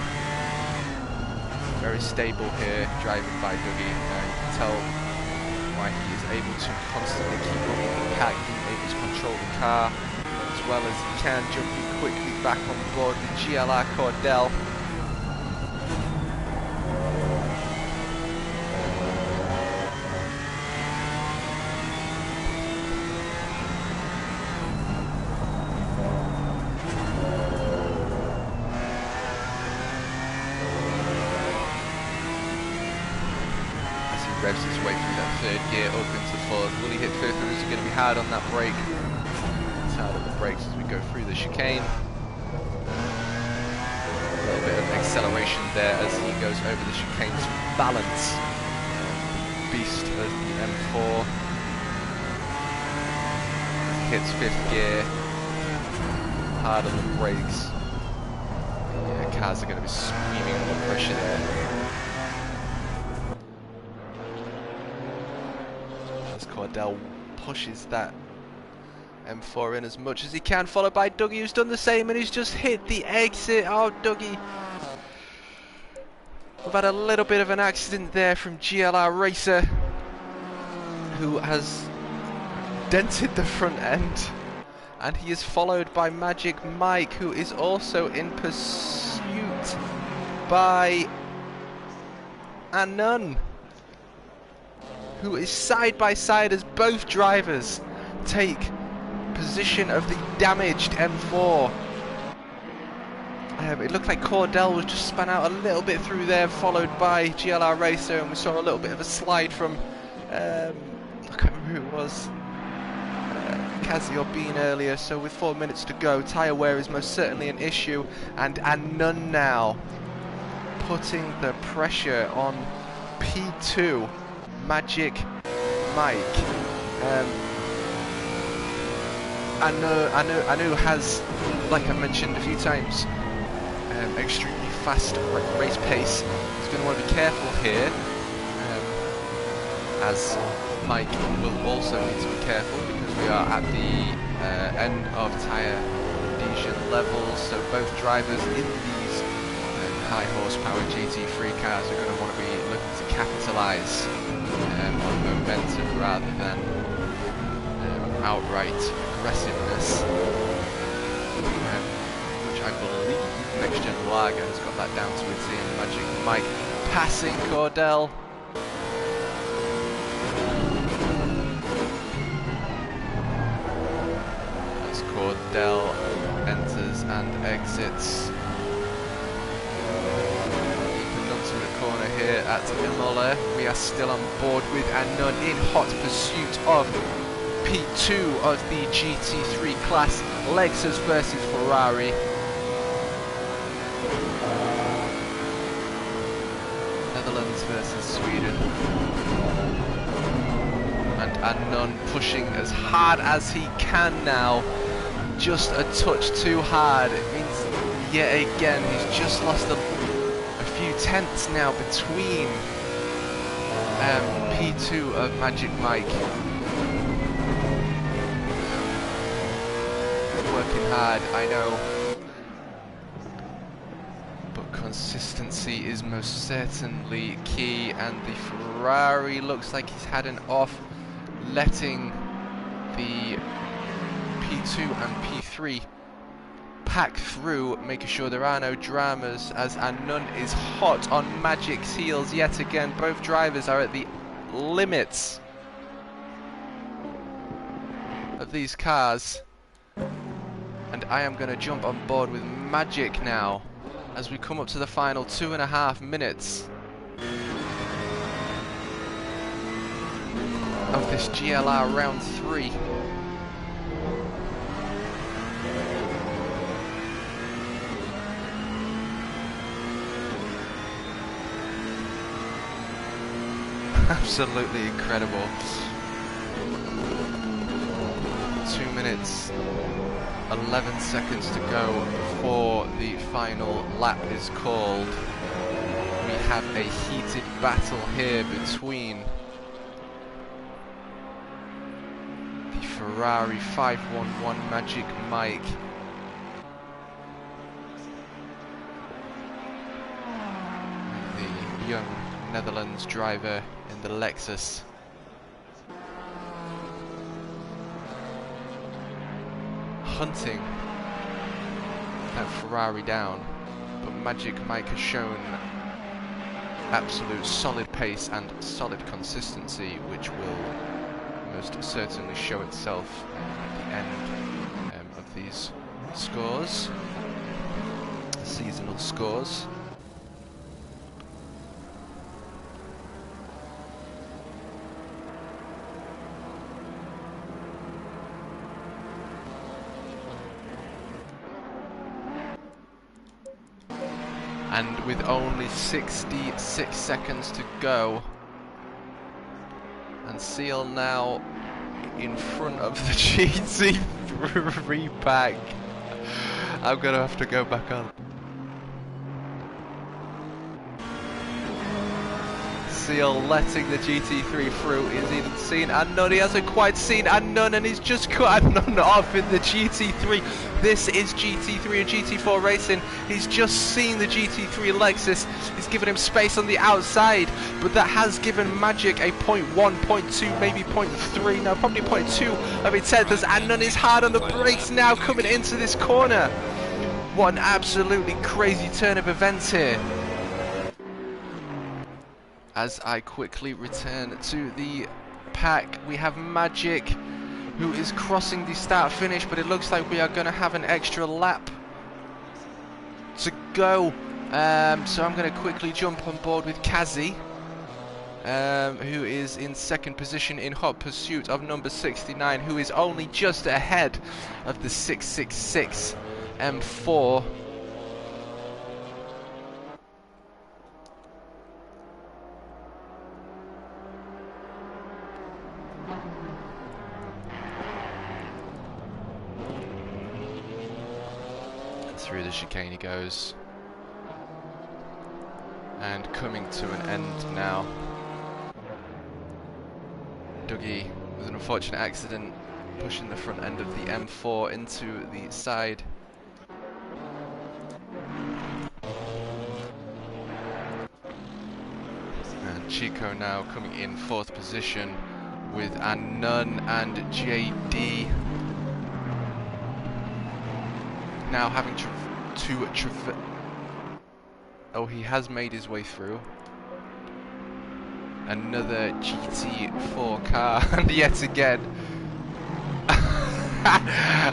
Very stable here, driving by Dougie. You can tell why he is able to constantly keep up with the pack, being able to control the car as well as he can, jumping quickly back on board the GLR Cordell. Revs his way through that third gear up into the fourth. Will he hit fifth, or is he going to be hard on that brake? It's hard on the brakes as we go through the chicane. A little bit of acceleration there as he goes over the chicane to balance. Beast of the M4. Hits fifth gear. Hard on the brakes. Yeah, cars are going to be screaming under pressure there. Cordell pushes that M4 in as much as he can, followed by Dougie, who's done the same, and he's just hit the exit. Oh, Dougie. We've had a little bit of an accident there from GLR Racer, who has dented the front end, and he is followed by Magic Mike, who is also in pursuit by Anun, who is side by side as both drivers take position of the damaged M4. It looked like Cordell was just spun out a little bit through there, followed by GLR Racer, and we saw a little bit of a slide from, I can't remember who it was, Kazi or Bean earlier. So with 4 minutes to go, tyre wear is most certainly an issue, and Anun now putting the pressure on P2. Magic Mike. Anu has, like I mentioned a few times, extremely fast race pace. He's going to want to be careful here, as Mike will also need to be careful because we are at the end of tyre adhesion levels. So both drivers in these high horsepower GT3 cars are going to want to be looking to capitalise on momentum rather than outright aggressiveness, which I believe Next Gen Lager has got that down to a T, and Magic Mike passing Cordell. As Cordell enters and exits. Corner here at Imola. We are still on board with Anon in hot pursuit of P2 of the GT3 class. Lexus versus Ferrari. Netherlands versus Sweden. And Anon pushing as hard as he can now. Just a touch too hard. It means yet again he's just lost a few tenths now between P2 of Magic Mike. Working hard, I know, but consistency is most certainly key, and the Ferrari looks like he's had an off, letting the P2 and P3 pack through, making sure there are no dramas, as Anon is hot on Magic's heels yet again. Both drivers are at the limits of these cars, and I am going to jump on board with Magic now as we come up to the final 2.5 minutes of this GLR round 3. Absolutely incredible. 2 minutes 11 seconds to go before the final lap is called. We have a heated battle here between the Ferrari 511 Magic Mike and the young Netherlands driver in the Lexus. Hunting that Ferrari down, but Magic Mike has shown absolute solid pace and solid consistency, which will most certainly show itself at the end of these scores, seasonal scores. And with only 66 seconds to go, and Seal now in front of the GT3 pack. I'm gonna have to go back on. Seal letting the GT3 through. Is he seen Anon? He hasn't quite seen Anon, and he's just cut Anon off in the GT3. This is GT3 and GT4 racing. He's just seen the GT3 Lexus. He's given him space on the outside, but that has given Magic a 0.1, 0.2, maybe 0.3, no, probably 0.2 of a tenth, as Anon is hard on the brakes now coming into this corner. What an absolutely crazy turn of events here. As I quickly return to the pack, we have Magic, who is crossing the start finish, but it looks like we are going to have an extra lap to go. So I'm going to quickly jump on board with Kazi, who is in second position in hot pursuit of number 69, who is only just ahead of the 666 M4. Through the chicane he goes, and coming to an end now. Dougie with an unfortunate accident, pushing the front end of the M4 into the side. And Chico now coming in fourth position, with Anun and JD now having to oh, he has made his way through. Another GT4 car, and yet again,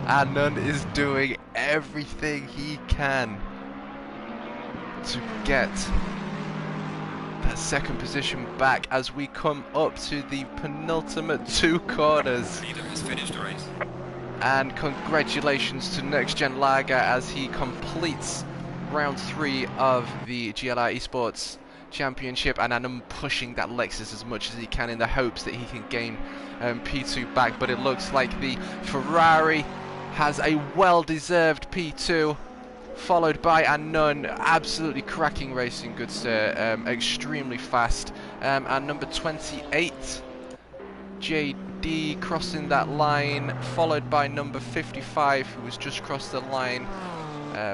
Anun is doing everything he can to get that second position back as we come up to the penultimate 2 corners. Leader has finished the race. And congratulations to Next Gen Lager as he completes round 3 of the GLR eSports Championship, and I'm pushing that Lexus as much as he can in the hopes that he can gain P2 back, but it looks like the Ferrari has a well-deserved P2, followed by Anun. Absolutely cracking racing, good sir, extremely fast, and number 28 JD crossing that line, followed by number 55 who has just crossed the line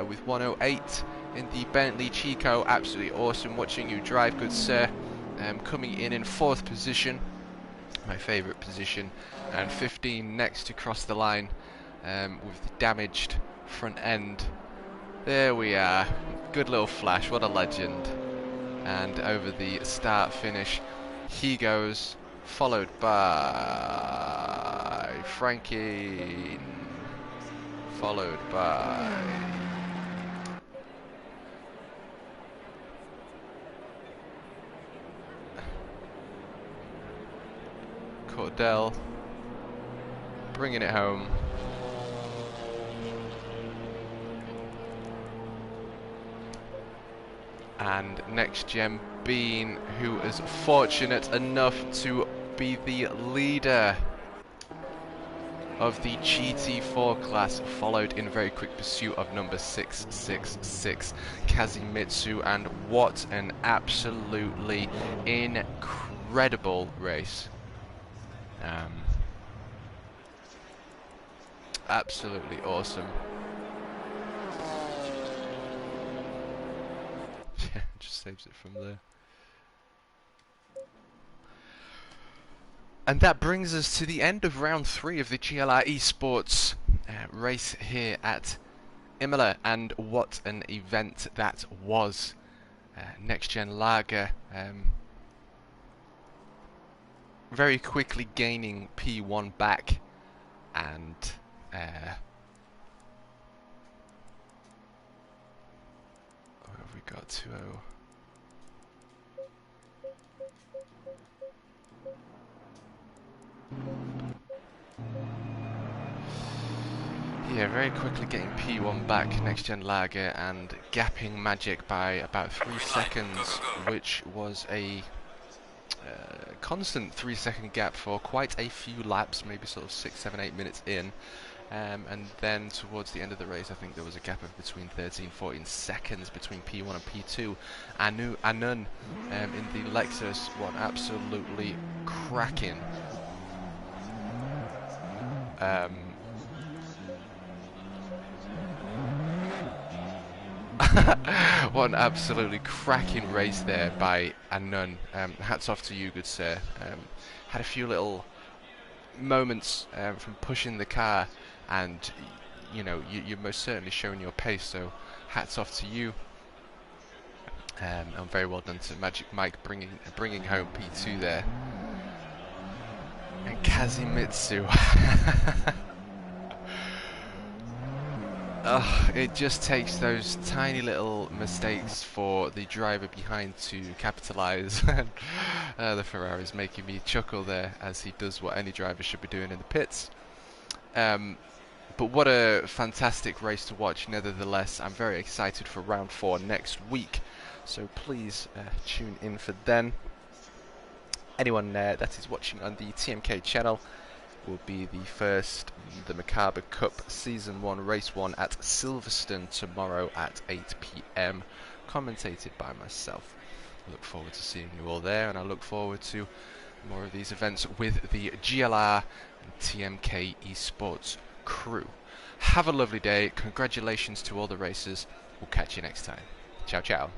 with 108 in the Bentley Chico. Absolutely awesome watching you drive, good sir. Coming in 4th position, my favourite position, and 15 next to cross the line with the damaged front end. There we are, good little flash, what a legend. And over the start finish he goes, followed by Frankie, followed by Cordell, bringing it home. And Next Gen Bean, who is fortunate enough to be the leader of the GT4 class, followed in very quick pursuit of number 666 Kazimitsu. And what an absolutely incredible race. Absolutely awesome. Yeah, just saves it from there. And that brings us to the end of round 3 of the GLR eSports race here at Imola, and what an event that was. Next Gen Lager very quickly gaining P1 back, and where have we got to? Yeah, very quickly getting P1 back, Next Gen Lager, and gapping Magic by about 3 seconds, which was a constant 3-second gap for quite a few laps, maybe sort of 6, 7, 8 minutes in. And then towards the end of the race, I think there was a gap of between 13, 14 seconds between P1 and P2. Anun in the Lexus, what absolutely cracking. What an absolutely cracking race there by Anun. Hats off to you, good sir. Had a few little moments from pushing the car, and you know, you're most certainly showing your pace, so hats off to you. And very well done to Magic Mike bringing home P2 there. And Kazimitsu. It just takes those tiny little mistakes for the driver behind to capitalise. The Ferrari's making me chuckle there, as he does what any driver should be doing in the pits. But what a fantastic race to watch nevertheless. I'm very excited for round 4 next week, so please tune in for then. Anyone that is watching on the TMK channel will be the Macabre Cup Season 1 Race 1 at Silverstone tomorrow at 8 PM, commentated by myself. I look forward to seeing you all there, and I look forward to more of these events with the GLR and TMK eSports crew. Have a lovely day, congratulations to all the racers, we'll catch you next time. Ciao ciao.